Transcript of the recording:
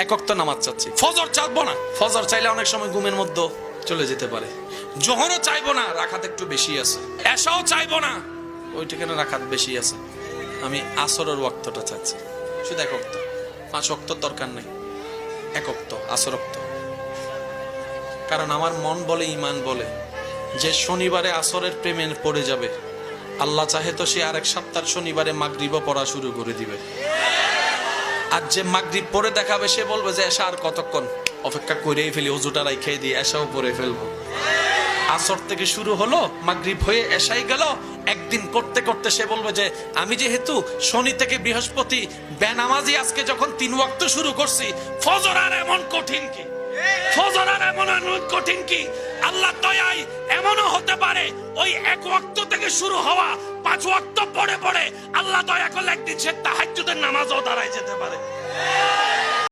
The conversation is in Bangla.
এক ওয়াক্ত নামাজ চাচ্ছি। ফজর চাইবো না, ফজর চাইলে অনেক সময় ঘুমের মধ্যে চলে যেতে পারে। জোহরও চাইবো না, রাকাত একটু বেশি আছে। এশাও চাইবো না, ওই ঠিকানা রাকাত বেশি আছে। আমি আসরের ওয়াক্তটা চাচ্ছি, শুধু এক ওয়াক্ত, 5 ওয়াক্ত দরকার নেই, এক ওয়াক্ত আসর ওয়াক্ত। কারণ আমার মন বলে, ইমান বলে যে শনিবারে আসরের প্রেমে পড়ে যাবে, আল্লাহ চাহে তো সে আরেক সপ্তাহ শনিবারে মাগরিবও পড়া শুরু করে দিবে। আর যে মাগরিব পড়ে দেখাবে সে বলবে যে এশা আর কতক্ষণ, অপেক্ষা করেই ফেলি, ওজুটা রাইখাই দিয়ে এশাও পড়ে ফেলবো। আসর থেকে শুরু হলো, মাগরিব হয়ে এশাই গেল, একদিন করতে করতে সে বলবে যে আমি যেহেতু শনি থেকে বৃহস্পতি বেনামাজি আজকে যখন 3 ওয়াক্ত শুরু করছি, ফজর আর এমন কঠিন কি, ফজর আর এমন কঠিন কি, আল্লাহ দয়ায় এমনও হতে পারে ওই 1 ওয়াক্ত থেকে শুরু হওয়া 5 ওয়াক্ত পড়ে পড়ে আল্লাহ দয়া করলে একদিন সে তাহাজ্জুদের নামাজও দাঁড়ায় যেতে পারে।